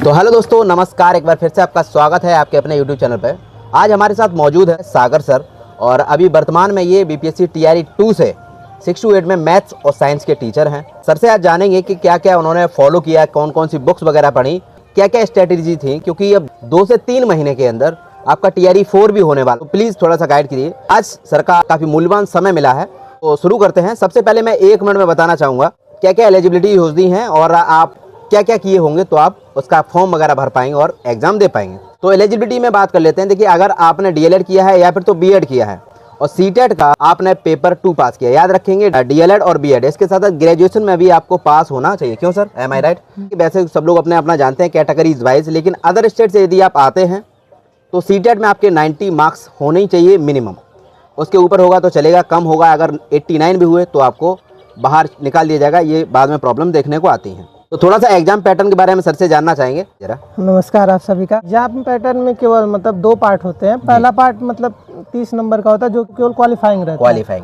तो हेलो दोस्तों, नमस्कार। एक बार फिर से आपका स्वागत है आपके अपने YouTube चैनल पर। आज हमारे साथ मौजूद है सागर सर, और अभी वर्तमान में ये बीपीएससी टीआरई 2 से 6 to 8 में मैथ्स और साइंस के टीचर हैं। सर से आज जानेंगे कि क्या क्या उन्होंने फॉलो किया, कौन कौन सी बुक्स वगैरह पढ़ी, क्या क्या स्ट्रेटेजी थी, क्योंकि अब 2 से 3 महीने के अंदर आपका टीआरई 4 भी होने वाला। तो प्लीज़ थोड़ा सा गाइड कीजिए। आज सर का काफ़ी मूल्यवान समय मिला है, तो शुरू करते हैं। सबसे पहले मैं 1 मिनट में बताना चाहूँगा क्या क्या एलिजिबिलिटी होती हैं और आप क्या क्या किए होंगे तो आप उसका फॉर्म वगैरह भर पाएंगे और एग्जाम दे पाएंगे। तो एलिजिबिलिटी में बात कर लेते हैं। देखिए, अगर आपने डीएलएड किया है या फिर तो बीएड किया है और सीटेट का आपने पेपर 2 पास किया, याद रखेंगे डीएलएड और बीएड, इसके साथ ग्रेजुएशन में भी आपको पास होना चाहिए। क्यों सर, एम आई राइट? वैसे सब लोग अपने अपना जानते हैं कैटेगरीज वाइज, लेकिन अदर स्टेट से यदि आप आते हैं तो सीटेट में आपके 90 मार्क्स होने ही चाहिए मिनिमम। उसके ऊपर होगा तो चलेगा, कम होगा अगर 89 भी हुए तो आपको बाहर निकाल दिया जाएगा। ये बाद में प्रॉब्लम देखने को आती है। तो थोड़ा सा एग्जाम पैटर्न के बारे में सर से जानना चाहेंगे जरा। नमस्कार आप सभी का। एग्जाम पैटर्न में केवल 2 पार्ट होते हैं। पहला पार्ट 30 नंबर का होता है जो केवल क्वालिफाइंग रहता है।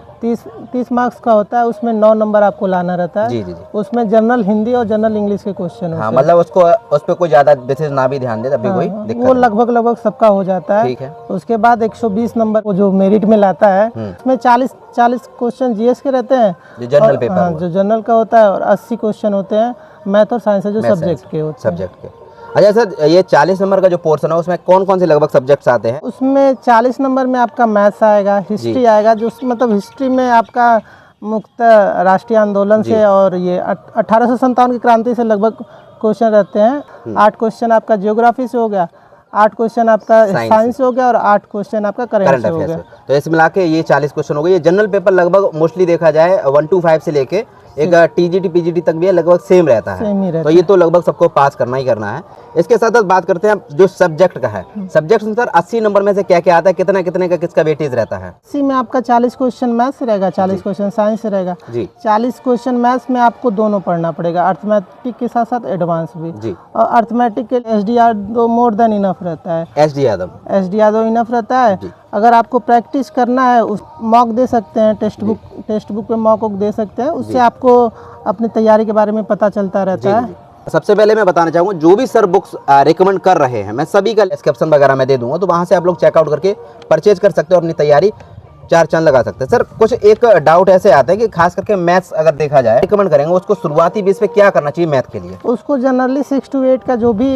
30 मार्क्स का होता है, उसमें 9 नंबर आपको लाना रहता है। जी। उसमें जनरल हिंदी और जनरल इंग्लिश के क्वेश्चन होते हैं। मतलब उसको उस पर कोई ज्यादा विशेष ना भी ध्यान दे तब भी कोई दिक्कत वो लगभग सबका हो जाता है। ठीक है। उसके बाद 120 नंबर को जो मेरिट में लाता है, उसमें 40 क्वेश्चन जीएस के रहते हैं जो जनरल पेपर जो जनरल का होता है, और 80 क्वेश्चन होते हैं मैथ और साइंस जो सब्जेक्ट के होते हैं। अच्छा सर, ये 40 नंबर का जो पोर्शन है उसमें कौन कौन से लगभग सब्जेक्ट्स आते हैं? उसमें 40 नंबर में आपका मैथ्स आएगा, हिस्ट्री आएगा, जो हिस्ट्री में आपका मुख्यतः राष्ट्रीय आंदोलन से और ये 1857 की क्रांति से लगभग क्वेश्चन रहते हैं। 8 क्वेश्चन आपका जियोग्राफी से हो गया, 8 क्वेश्चन आपका साइंस हो गया और 8 क्वेश्चन आपका करंट हो गया। तो इस मिला के ये 40 क्वेश्चन हो गए। ये जनरल पेपर लगभग मोस्टली देखा जाए 1 to 5 से लेके एक टीजीटी पीजीटी तक भी है, लगभग सेम रहता है। तो ये तो लगभग सबको पास करना ही करना है। इसके साथ साथ बात करते हैं जो सब्जेक्ट का है। सब्जेक्ट सर 80 नंबर में से क्या क्या आता है, कितना कितने का किसका वेटेज रहता है? 80 में आपका 40 क्वेश्चन मैथ्स रहेगा, 40 क्वेश्चन साइंस से रहेगा। 40 क्वेश्चन मैथ्स में आपको दोनों पढ़ना पड़ेगा, अर्थमेटिक के साथ साथ एडवांस भी। और अर्थमेटिक के एसडीआर दो मोर देन इनफ रहता है। एसडीआर दो इनफ रहता है। अगर आपको प्रैक्टिस करना है, उस मॉक दे सकते हैं, टेक्स्ट बुक पे मॉक दे सकते हैं, उससे आपको अपनी तैयारी के बारे में पता चलता रहता है। सबसे पहले मैं बताना चाहूँगा, जो भी सर बुक्स रिकमेंड कर रहे हैं मैं सभी का डिस्क्रिप्शन वगैरह में दे दूंगा, तो वहाँ से आप लोग चेकआउट करके परचेज कर सकते हो, अपनी तैयारी 4 चांद लगा सकते हैं। सर कुछ एक डाउट ऐसे आता है कि खास करके मैथ्स अगर देखा जाए रिकमेंड करेंगे, उसको शुरुआती बेस पे क्या करना चाहिए मैथ के लिए? उसको जनरली 6 to 8 का जो भी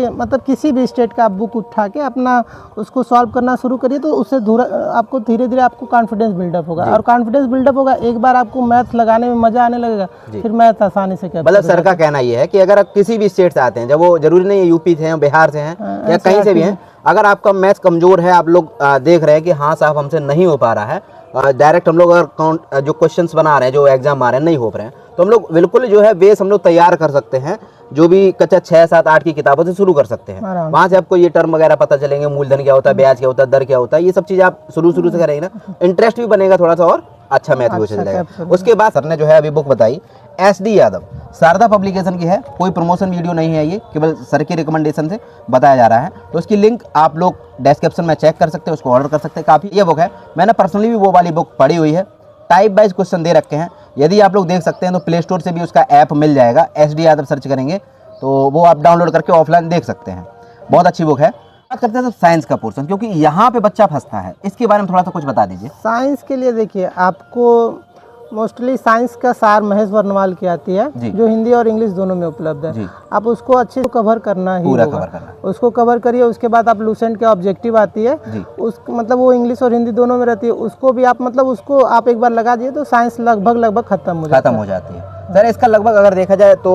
किसी भी स्टेट का आप बुक उठा के अपना उसको सॉल्व करना शुरू करिए, तो उससे आपको धीरे धीरे आपको कॉन्फिडेंस बिल्डअप होगा, और कॉन्फिडेंस बिल्डअप होगा, एक बार आपको मैथ लगाने में मजा आने लगेगा, फिर मैथ आसानी से कर। मतलब सर का कहना ये है कि अगर आप किसी भी स्टेट से आते हैं, जब वो जरूरी नहीं है यूपी से हैं, बिहार से हैं या कहीं से भी हैं, अगर आपका मैथ कमजोर है, आप लोग देख रहे हैं कि हाँ साहब हमसे नहीं हो पा रहा है, डायरेक्ट हम लोग अगर जो क्वेश्चंस बना रहे हैं, जो एग्जाम आ रहे हैं नहीं हो रहे हैं, तो हम लोग बिल्कुल जो है बेस हम लोग तैयार कर सकते हैं। जो भी कक्षा 6, 7, 8 की किताबों से शुरू कर सकते हैं। वहाँ से आपको ये टर्म वगैरह पता चलेंगे, मूलधन क्या होता है, ब्याज क्या होता है, दर क्या होता है, ये सब चीज़ आप शुरू से करेंगे ना, इंटरेस्ट भी बनेगा थोड़ा सा और अच्छा मैथ भी हो जाएगा। उसके बाद सर ने जो है अभी बुक बताई SD यादव, शारदा पब्लिकेशन की है, कोई प्रमोशन वीडियो नहीं है, ये केवल सर के रिकमेंडेशन से बताया जा रहा है। तो उसकी लिंक आप लोग डिस्क्रिप्शन में चेक कर सकते हैं, उसको ऑर्डर कर सकते हैं। काफ़ी ये बुक है, मैंने पर्सनली भी वो वाली बुक पढ़ी हुई है। टाइप वाइज क्वेश्चन दे रखे हैं, यदि आप लोग देख सकते हैं तो प्ले स्टोर से भी उसका ऐप मिल जाएगा। SD यादव सर्च करेंगे तो वो आप डाउनलोड करके ऑफलाइन देख सकते हैं। बहुत अच्छी बुक है। बात करते हैं साइंस का पोर्शन, क्योंकि यहाँ पे बच्चा फंसता है, इसके बारे में थोड़ा सा कुछ बता दीजिए। साइंस के लिए देखिए, आपको मोस्टली साइंस का सार महेश वर्णवाल की आती है, जो हिंदी और इंग्लिश दोनों में उपलब्ध है। आप उसको अच्छे से कवर करना ही होगा। उसको कवर करिए। उसके बाद आप लूसेंट के ऑब्जेक्टिव आती है, उस वो इंग्लिश और हिंदी दोनों में रहती है, उसको भी आप उसको आप एक बार लगा दिए तो साइंस लगभग खत्म हो जाती है। सर इसका लगभग अगर देखा जाए तो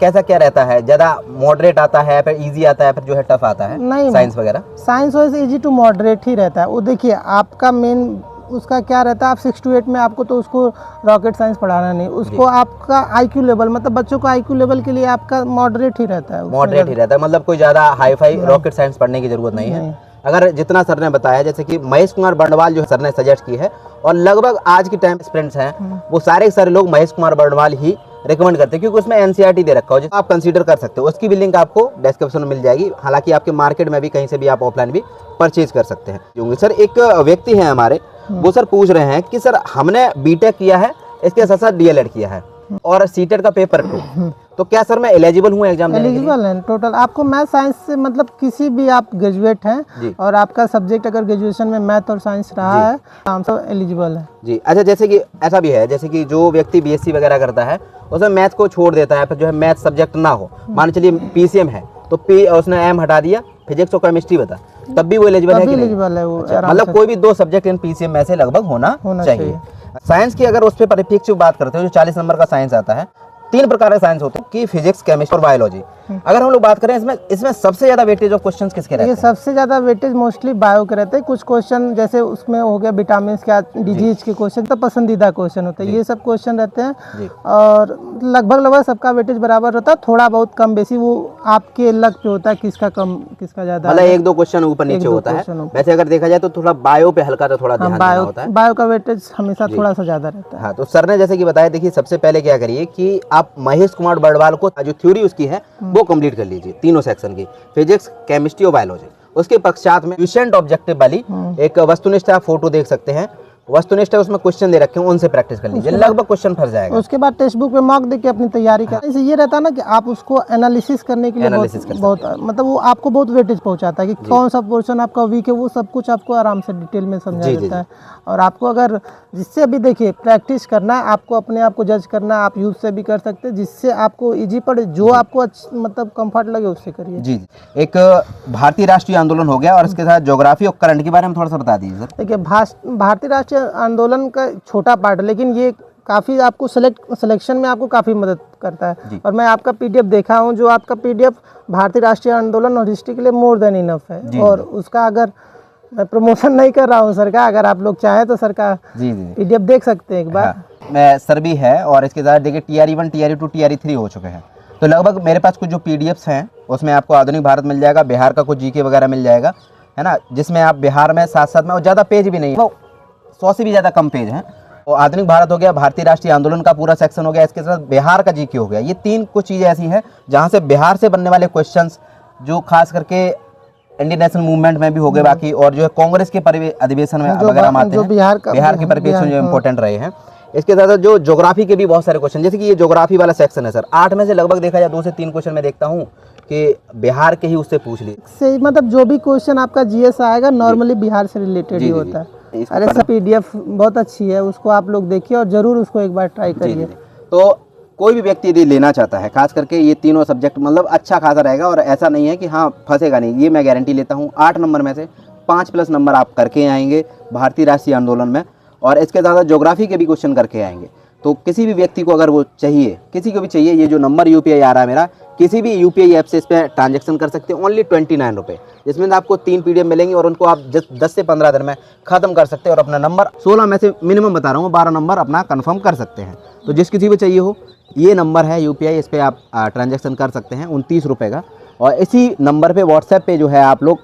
कैसा क्या रहता है, ज्यादा मॉडरेट आता है, फिर इजी आता है, फिर जो है टफ आता है? नहीं, साइंस वगैरह साइंस वैसे इजी टू मॉडरेट ही रहता है। वो देखिए आपका मेन उसका क्या रहता है, आप 6 to 8 में आपको तो उसको रॉकेट साइंस पढ़ाना नहीं, उसको आपका IQ लेवल बच्चों को IQ लेवल के लिए आपका मॉडरेट ही रहता है। मतलब कोई ज्यादा हाई फाई रॉकेट साइंस पढ़ने की जरूरत नहीं है। अगर जितना सर ने बताया, जैसे कि महेश कुमार बर्णवाल जो सर ने सजेस्ट की है, और लगभग आज के टाइम स्टूडेंट्स हैं वो सारे लोग महेश कुमार बर्णवाल ही रिकमेंड करते हैं, क्योंकि उसमें NCERT दे रखा हो, जिसे आप कंसीडर कर सकते हो। उसकी भी लिंक आपको डिस्क्रिप्शन में मिल जाएगी। हालांकि आपके मार्केट में भी कहीं से भी आप ऑफलाइन भी परचेज कर सकते हैं। सर एक व्यक्ति है हमारे, वो सर पूछ रहे हैं कि सर हमने बीटेक किया है, इसके साथ साथ DLED किया है और सीटेट का पेपर 2, तो क्या सर मैं एलिजिबल हूँ एग्जाम देने के लिए? एलिजिबल है टोटल। आपको मैथ साइंस से मतलब किसी भी आप ग्रेजुएट हैं और आपका सब्जेक्ट अगर ग्रेजुएशन में मैथ और साइंस रहा है हम सब एलिजिबल है जी। अच्छा, जैसे कि ऐसा भी है, जैसे कि जो व्यक्ति बीएससी वगैरह करता है उसमें मैथ को छोड़ देता है, फिर जो है मैथ सब्जेक्ट ना हो, मान चलिए पीसीएम है तो उसने एम हटा दिया, फिजिक्स और केमिस्ट्री बता, तब भी वो एलिजिबल है कि नहीं? एलिजिबल है वो। अच्छा, मतलब कोई भी 2 सब्जेक्ट इन पीसीएम में से लगभग होना चाहिए। साइंस की अगर उस पर परिप्रेक्ष्य बात करते हो, जो 40 नंबर का साइंस आता है, 3 प्रकार के साइंस होते हैं कि फिजिक्स, केमिस्ट्री और बायोलॉजी। अगर हम लोग बात करें इसमें सबसे ज्यादा वेटेज ऑफ क्वेश्चंस किसके रहते हैं? ये सबसे ज्यादा वेटेज मोस्टली बायो के रहते हैं। कुछ क्वेश्चन जैसे उसमें हो गया विटामिन क्या डिजीज के क्वेश्चन, तो पसंदीदा क्वेश्चन होते हैं, ये सब क्वेश्चन रहते हैं। और लगभग सबका वेटेज बराबर होता है, थोड़ा बहुत कम बेसी वो आपके लक पे होता है किसका कम किसका ज्यादा, मतलब 1-2 क्वेश्चन ऊपर नीचे होता है। वैसे अगर देखा जाए तो थोड़ा बायो पे हल्का तो थोड़ा ध्यान देना होता है। बायो का वेटेज हमेशा थोड़ा सा ज्यादा रहता है। हाँ, तो सर ने जैसे कि बताया, देखिए सबसे पहले क्या करिए कि आप महेश कुमार बर्डवाल को जो थ्योरी उसकी है वो कंप्लीट कर लीजिए, तीनों सेक्शन की, फिजिक्स, केमिस्ट्री और बायोलॉजी। उसके पश्चात में क्वेश्चन ऑब्जेक्टिव वाली एक वस्तुनिष्ठ आप फोटो देख सकते हैं, वस्तुनिष्ठ उसमें क्वेश्चन दे रखे हैं, उनसे प्रैक्टिस कर लीजिए, लगभग क्वेश्चन फंस जाएगा। उसके बाद टेक्स्ट बुक पे मॉक देके अपनी तैयारी कर। इससे ये रहता है ना कि आप उसको एनालिसिस करने के लिए बहुत मतलब वो आपको बहुत वेटेज पहुंचाता है कि कौन सा पोर्शन आपका वीक है, वो सब कुछ आपको आराम से डिटेल में समझा देता है। और आपको अगर जिससे अभी देखिए प्रैक्टिस करना है, आपको अपने आप को जज करना है, आप यूज से भी कर सकते हैं, जिससे आपको इजी पड़े, जो आपको मतलब कंफर्ट लगे उससे करिए। जी, एक भारतीय राष्ट्रीय आंदोलन हो गया और इसके साथ ज्योग्राफी और करंट के बारे में थोड़ा सा बता दीजिए सर। देखिए भारतीय राष्ट्रीय आंदोलन का छोटा पार्ट है, लेकिन ये काफ़ी आपको सिलेक्शन में आपको काफ़ी मदद करता है। और मैं आपका पीडीएफ देखा हूँ, जो आपका पीडीएफ भारतीय राष्ट्रीय आंदोलन और हिस्ट्री के लिए मोर देन इनफ है। और उसका अगर मैं प्रमोशन नहीं कर रहा हूँ सर का, अगर आप लोग चाहें तो सर का पीडीएफ देख सकते हैं एक बार। मैं सर भी है और इसके साथ देखिए TRE1, TRE2, TRE3 हो चुके हैं, तो लगभग मेरे पास कुछ जो पीडीएफ्स हैं उसमें आपको आधुनिक भारत मिल जाएगा, बिहार का कुछ जीके वगैरह मिल जाएगा, है ना, जिसमें आप बिहार में साथ साथ में, और ज़्यादा पेज भी नहीं है, वो 100 से भी ज़्यादा कम पेज हैं। तो आधुनिक भारत हो गया, भारतीय राष्ट्रीय आंदोलन का पूरा सेक्शन हो गया, इसके साथ बिहार का जीके हो गया। ये 3 कुछ चीज़ें ऐसी हैं जहाँ से बिहार से बनने वाले क्वेश्चंस, जो खास करके इंडियन नेशनल मूवमेंट में भी हो गए, बाकी और जो है कांग्रेस के अधिवेशन में वगैरह आते हैं, बिहार के परिप्रेक्ष्य जो इम्पोर्टेंट रहे हैं। इसके साथ जो ज्योग्राफी के भी बहुत सारे क्वेश्चन, जैसे कि ये ज्योग्राफी वाला सेक्शन है सर, 8 में से लगभग देखा जाए 2 से 3 क्वेश्चन मैं देखता हूँ कि बिहार के ही उससे पूछ लिए से, मतलब जो भी क्वेश्चन आपका जीएस आएगा नॉर्मली बिहार से रिलेटेड ही होता है। अरे सर पीडीएफ बहुत अच्छी है, उसको आप लोग देखिए और जरूर उसको एक बार ट्राई करिए। तो कोई भी व्यक्ति यदि लेना चाहता है, खास करके ये तीनों सब्जेक्ट मतलब अच्छा खासा रहेगा, और ऐसा नहीं है कि हाँ फंसेगा नहीं, ये मैं गारंटी लेता हूँ। 8 नंबर में से 5+ नंबर आप करके आएंगे भारतीय राष्ट्रीय आंदोलन में, और इसके ज़्यादा ज्योग्राफी के भी क्वेश्चन करके आएंगे। तो किसी भी व्यक्ति को अगर वो चाहिए, किसी को भी चाहिए, ये जो नंबर यूपीआई आ रहा है मेरा, किसी भी यूपीआई ऐप से इस पर ट्रांजेक्शन कर सकते हैं, ओनली 29 रुपये, जिसमें आपको 3 पीडीएफ मिलेंगे और उनको आप 10 से 15 दिन में ख़त्म कर सकते हैं, और अपना नंबर 16 में से मिनिमम बता रहा हूँ 12 नंबर अपना कन्फर्म कर सकते हैं। तो जिस किसी भी चाहिए हो, ये नंबर है यूपीआई, इस पर आप ट्रांजेक्शन कर सकते हैं 29 रुपये का, और इसी नंबर पर व्हाट्सएप पर जो है आप लोग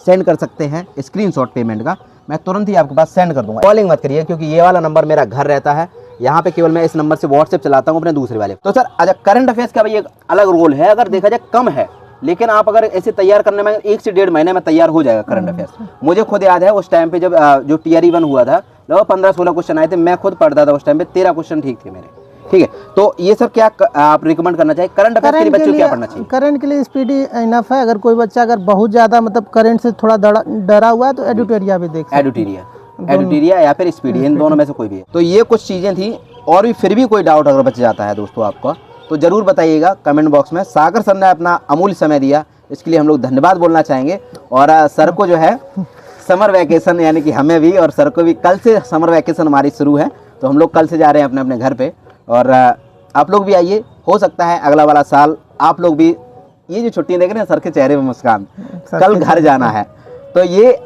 सेंड कर सकते हैं स्क्रीनशॉट पेमेंट का, मैं तुरंत ही आपके पास सेंड कर दूंगा। कॉलिंग मत करिए, क्योंकि ये वाला नंबर मेरा घर रहता है, यहाँ पे केवल मैं इस नंबर से व्हाट्सएप चलाता हूँ अपने दूसरे वाले। तो सर अच्छा, करंट अफेयर्स का भी एक अलग रोल है, अगर देखा जाए कम है, लेकिन आप अगर ऐसे तैयार करने में 1 से 1.5 महीने में तैयार हो जाएगा करंट अफेयर्स। मुझे खुद याद है उस टाइम पे जब जो TRE1 हुआ था, लगभग 15-16 क्वेश्चन आए थे, मैं खुद पढ़ता था उस टाइम पे, 13 क्वेश्चन ठीक थे मेरे। ठीक है, तो ये सब क्या आप रिकमेंड करना चाहिए करंट अफेयर्स के लिए? बच्चों क्या पढ़ना चाहिए? करंट के लिए स्पीडी इनफ है। अगर कोई बच्चा अगर बहुत ज्यादा मतलब करंट से थोड़ा डरा हुआ है तो एडुटेरिया भी देख सकते हैं। एडुटेरिया या फिर स्पीडी, इन दोनों में से कोई भी है। तो ये कुछ चीजें थी, और भी फिर भी कोई डाउट अगर बच जाता है दोस्तों आपका, तो जरूर बताइएगा कमेंट बॉक्स में। सागर सर ने अपना अमूल्य समय दिया, इसके लिए हम लोग धन्यवाद बोलना चाहेंगे। और सर को जो है समर वैकेशन, यानी कि हमें भी और सर को भी, कल से समर वैकेशन हमारी शुरू है, तो हम लोग कल से जा रहे हैं अपने अपने घर पे, और आप लोग भी आइए। हो सकता है अगला वाला साल आप लोग भी, ये जो छुट्टियां देख रहे हैं सर के चेहरे में मुस्कान, कल घर जाना है, तो ये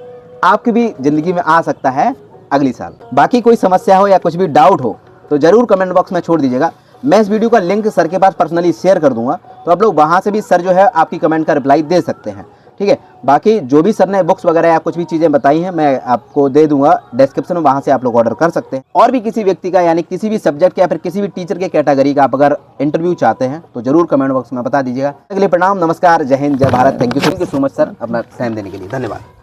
आपकी भी ज़िंदगी में आ सकता है अगली साल। बाकी कोई समस्या हो या कुछ भी डाउट हो तो ज़रूर कमेंट बॉक्स में छोड़ दीजिएगा। मैं इस वीडियो का लिंक सर के पास पर्सनली शेयर कर दूंगा, तो आप लोग वहाँ से भी सर जो है आपकी कमेंट का रिप्लाई दे सकते हैं। ठीक है, बाकी जो भी सर ने बुक्स वगैरह या कुछ भी चीज़ें बताई हैं मैं आपको दे दूंगा डिस्क्रिप्शन में, वहाँ से आप लोग ऑर्डर कर सकते हैं। और भी किसी व्यक्ति का, यानी किसी भी सब्जेक्ट का या फिर किसी भी टीचर के कैटेगरी का आप अगर इंटरव्यू चाहते हैं तो जरूर कमेंट बॉक्स में बता दीजिएगा। अगले प्रणाम, नमस्कार, जय हिंद, जय Bharat. Thank you so much sir अपना टाइम देने के लिए, धन्यवाद।